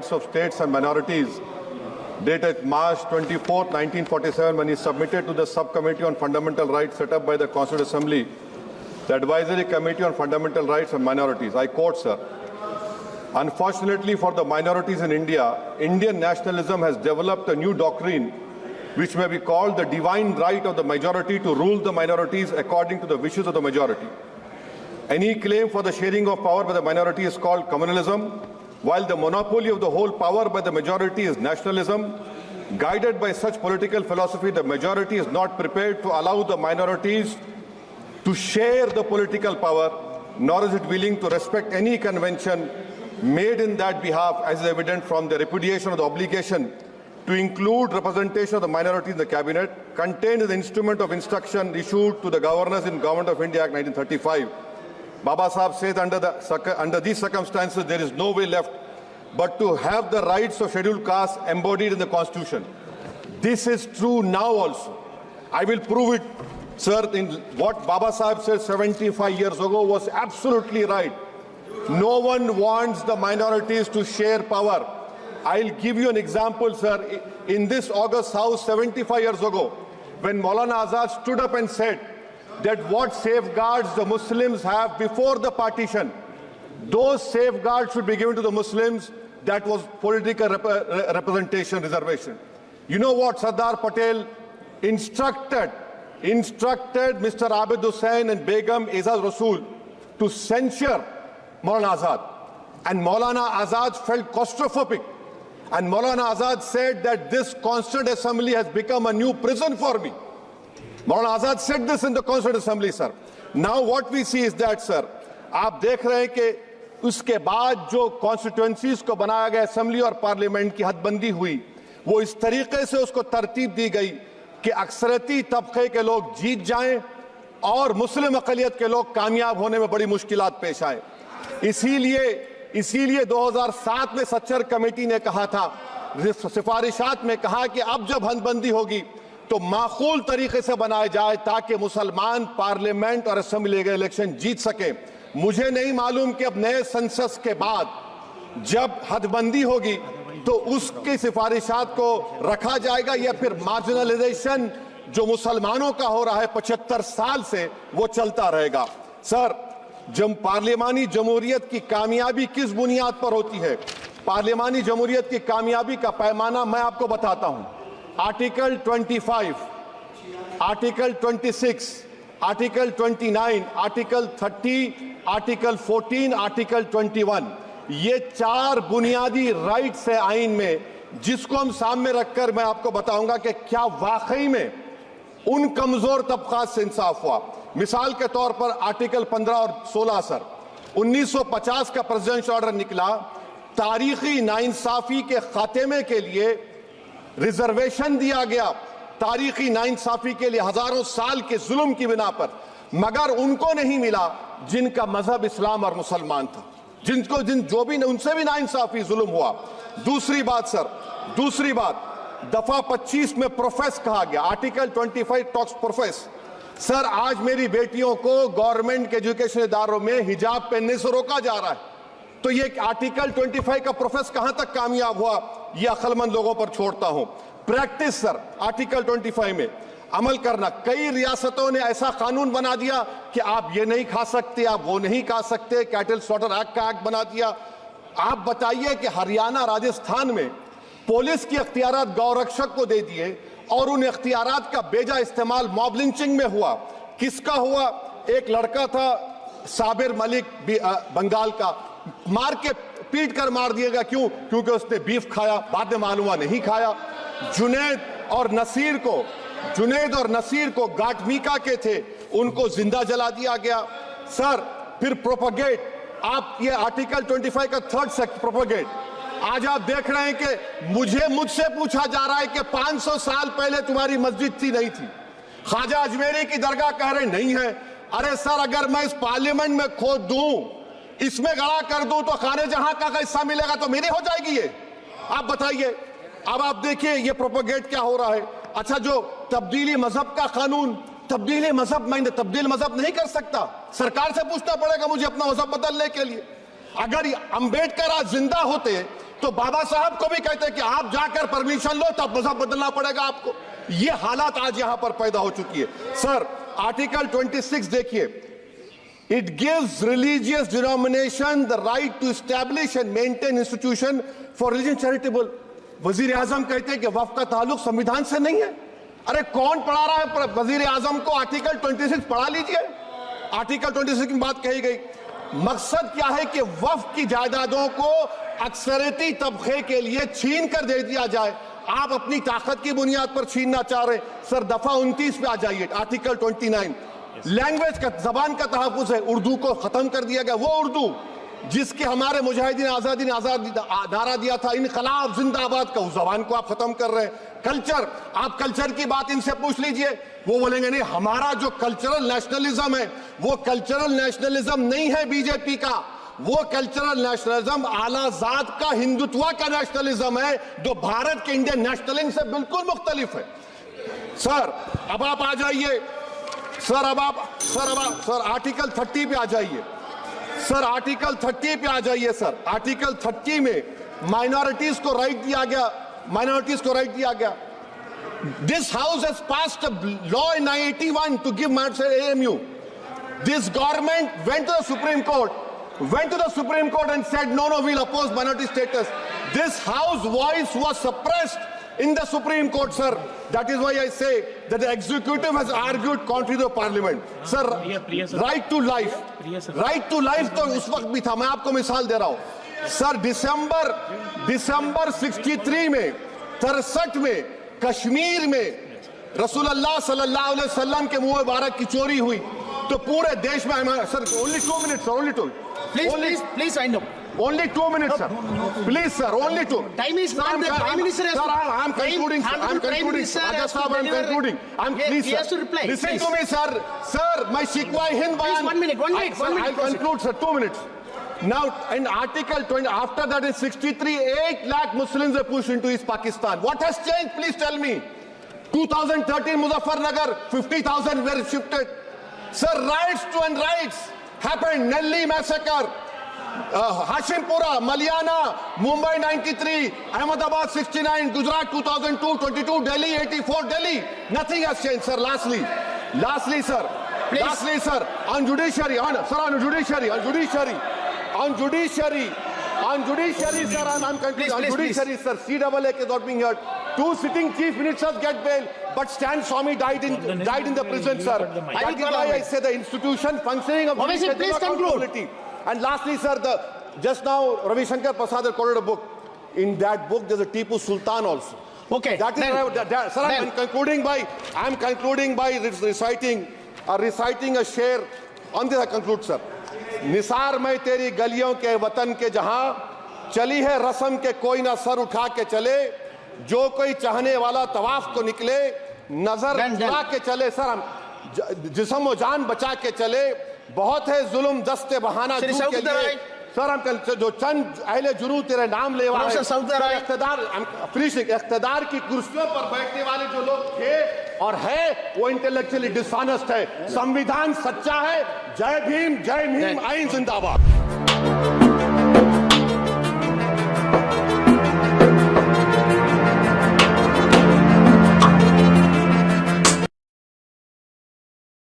Rights of States and Minorities, dated March 24, 1947, when he submitted to the Subcommittee on Fundamental Rights set up by the Constituent Assembly, the Advisory Committee on Fundamental Rights and Minorities. I quote, sir, "Unfortunately for the minorities in India, Indian nationalism has developed a new doctrine which may be called the divine right of the majority to rule the minorities according to the wishes of the majority. Any claim for the sharing of power by the minority is called communalism, while the monopoly of the whole power by the majority is nationalism. Guided by such political philosophy, the majority is not prepared to allow the minorities to share the political power, nor is it willing to respect any convention made in that behalf, as is evident from the repudiation of the obligation to include representation of the minority in the cabinet, contained in the instrument of instruction issued to the governors in Government of India Act 1935. Baba Sahib says under these circumstances, there is no way left but to have the rights of scheduled castes embodied in the Constitution. This is true now also. I will prove it, sir. In what Baba Sahib said 75 years ago was absolutely right. No one wants the minorities to share power. I'll give you an example, sir. In this August House 75 years ago, when Maulana Azad stood up and said that what safeguards the Muslims have before the partition, those safeguards should be given to the Muslims. That was political representation reservation. You know what Sardar Patel instructed Mr. Abid Hussain and Begum Ezaz Rasool to censure Maulana Azad. And Maulana Azad felt claustrophobic. And Maulana Azad said that this Constituent Assembly has become a new prison for me. Maulana Azad said this in the Constituent Assembly, sir. Now what we see is that, sir, आप देख रहे हैं कि उसके बाद जो constituencies को बनाया गया असेंबली और पार्लियामेंट की हदबंदी हुई, वो इस तरीके से उसको तरतीब दी गई कि अक्सरती तबके के लोग जीत जाएं और मुस्लिम अक़लियत के लोग कामयाब होने में बड़ी मुश्किलात पेश आए। इसीलिए 2007 में सच्चर कमेटी ने कहा था, सिफारिशात में कहा कि अब जब हदबंदी होगी तो माकूल तरीके से बनाया जाए ताकि मुसलमान पार्लियामेंट और असेंबली के इलेक्शन जीत सके। मुझे नहीं मालूम कि अब नए सेंसस के बाद जब हदबंदी होगी तो उसकी सिफारिशात को रखा जाएगा या फिर मार्जिनलाइजेशन जो मुसलमानों का हो रहा है 75 साल से वो चलता रहेगा। सर, जब पार्लियामानी जमहूरियत की कामयाबी किस बुनियाद पर होती है? पार्लियामानी जमहूरियत की कामयाबी का पैमाना मैं आपको बताता हूं। Article 25, article 26, article 29, article 30, article 14, article 21, ये 4 बुनियादी राइट्स है आइन में, जिसको हम सामने रखकर मैं आपको बताऊंगा कि क्या वाकई में उन कमजोर तबकात से इंसाफ हुआ। मिसाल के तौर पर आर्टिकल 15 और 16, सर, 1950 का प्रेसिडेंशियल ऑर्डर निकला, तारीखी नाइंसाफी के खात्मे के लिए रिजर्वेशन दिया गया, तारीखी नाइंसाफी के लिए हजारों साल के जुल्म की बिना पर, मगर उनको नहीं मिला जिनका मजहब इस्लाम और मुसलमान था, जो भी उनसे भी नाइंसाफी जुल्म हुआ। दूसरी बात सर, दूसरी बात, दफा 25 में प्रोफेस कहा गया, आर्टिकल 25 टॉक्स प्रोफेस। सर, आज मेरी बेटियों को गवर्नमेंट के एजुकेशन इदारों में हिजाब पहनने से रोका जा रहा है, तो ये आर्टिकल 25 का प्रोफेस कहां तक कामयाब हुआ, ये अक्लमंद लोगों पर छोड़ता हूं। प्रैक्टिस सर, आर्टिकल 25 में अमल करना। कई रियासतों ने ऐसा कानून बना दिया कि आप ये नहीं खा सकते, आप वो नहीं खा सकते, कैटल स्लॉटर एक्ट का एक्ट बना दिया। आप बताइए कि हरियाणा, राजस्थान में पुलिस की अख्तियारात गौरक्षक को दे दिए और उन अख्तियारात का बेजा इस्तेमाल मॉब लिंचिंग में हुआ। किसका हुआ? एक लड़का था साबिर मलिक बंगाल का, मार के पीट कर मार दिया गया। क्यों? क्योंकि उसने बीफ खाया, बाद में मालूम हुआ नहीं खाया। जुनैद और नसीर को गाटमीका के थे, उनको जिंदा जला दिया गया। सर, फिर प्रोपगेट, आप ये आर्टिकल 25 का 3rd सेक्शन प्रोपगेट, आज आप देख रहे हैं कि मुझसे पूछा जा रहा है कि 500 साल पहले तुम्हारी मस्जिद थी, नहीं थी। ख्वाजा अजमेरी की दरगाह कह रहे नहीं है। अरे सर, अगर मैं इस पार्लियामेंट में खोद दूं, इसमें गड़ा कर दूं, तो खाने जहां का हिस्सा मिलेगा तो मेरी हो जाएगी ये। आप बताइए। अब आप देखिए ये प्रोपोगेट क्या हो रहा है। अच्छा, जो तब्दीली मजहब का कानून, तब्दीली मजहब, मैं तब्दील मजहब नहीं कर सकता, सरकार से पूछना पड़ेगा मुझे अपना मजहब बदलने के लिए। अगर अंबेडकर आज जिंदा होते तो बाबा साहब को भी कहते हैं कि आप जाकर परमिशन लो तब मजहब बदलना पड़ेगा आपको। ये हालात आज यहां पर पैदा हो चुकी है। सर आर्टिकल 26 देखिए, it gives religious denomination the right to establish and maintain institution for religion charitable. वजीर आजम कहते हैं कि वक्फ का ताल्लुक संविधान से नहीं है। अरे कौन पढ़ा रहा है वजीर आजम को? आर्टिकल 26 पढ़ा लीजिए। आर्टिकल 26 की बात कही गई। मकसद क्या है कि वक्फ की जायदादों को अक्सरियती तबके के लिए छीन कर दे दिया जाए। आप अपनी ताकत की बुनियाद पर छीनना चाह रहे हैं। सर दफा 29 पे आ जाइए, आर्टिकल 29। लैंग्वेज का, जबान का तहफ्फुज़ है। उर्दू को खत्म कर दिया गया। वो उर्दू जिसके हमारे मुजाहिदीन आजादी ने नारा दिया था, इनकलाब जिंदाबाद का, उस जबान को आप खत्म कर रहे हैं। कल्चर, आप कल्चर की बात इनसे पूछ लीजिए, वो बोलेंगे नहीं, हमारा जो कल्चरल नेशनलिज्म है वो कल्चरल नेशनलिज्म नहीं है बीजेपी का। वो कल्चरल नेशनलिज्म आला जात का हिंदुत्व का नेशनलिज्म है जो भारत के इंडियन नेशनलिज्म से बिल्कुल मुख्तलिफ है। सर अब आप आ जाइए, सर आर्टिकल 30 पे आ जाइए। सर आर्टिकल 30 पे आ जाइए। सर आर्टिकल 30 में माइनॉरिटीज को राइट दिया गया। This house has passed a law in 1981 to give minorities AMU. This government went to the Supreme Court and said no, we'll oppose minority status. This house voice was suppressed in the Supreme Court, sir. That is why I say that the executive has argued contrary to the parliament. Sir, right to life तो उस वक्त भी था। मैं आपको मिसाल दे रहा हूं। सर दिसंबर 63 में 63 में कश्मीर में रसूलुल्लाह सल्लल्लाहु अलैहि वसल्लम के मुंह मुबारक की चोरी हुई तो पूरे देश में sir only 2 minutes, sir, only 2. Please, I know. Only 2 minutes, sir. Please, sir, only 2. Time is not the Prime Minister has Sir, to- I'm concluding, sir. I'm concluding. Raja Sahab, I'm concluding. Please, He has to reply. Listen Please. to me, sir. Sir, my Shikwa Hind Please, Bayan. 1 minute, one minute, Sir, one minute, I'll conclude, sir. 2 minutes. Now, in Article 20, after that in 63, 8 lakh Muslims were pushed into East Pakistan. What has changed? Please tell me. 2013 Muzaffarnagar, 50,000 were shifted. Sir, riots to end rights happened. Nelli massacre, Hashimpura, Maliana, Mumbai 93, Ahmedabad 69, Gujarat 2002, 22, Delhi 84, Delhi. Nothing has changed, sir. Lastly, sir. Please. Lastly, sir, on judiciary, on judiciary, sir, I'm concluding. On Please. judiciary, sir, CAA is not being heard. 2 sitting chief ministers get bail, but Stan Swamy died in the prison, sir. That is why I say the institution functioning of Obviously, judiciary please conclude. accountability. And lastly, sir, just now Ravi Shankar Prasad has quoted a book. In that book, there's a Tipu Sultan also. Okay. That is sir, I'm concluding by reciting a sher. On this I conclude, sir. Nisar मैं तेरी गलियों के वतन के जहां चली है रस्म के कोई ना सर उठा के चले जो कोई चाहने वाला तवाफ को निकले नजर उठा के चले। सर हम जिस्म व जान बचा के चले बहुत है जुल्म दस्ते बहाना के लिए। सर हम जो चंद अहले जुनू तेरे नाम लेवा है इख्तिदार की कुर्सियों पर बैठने वाले जो लोग थे और है वो इंटेलेक्चुअली डिसऑनेस्ट है। संविधान सच्चा है। जय भीम, आइन जिंदाबाद।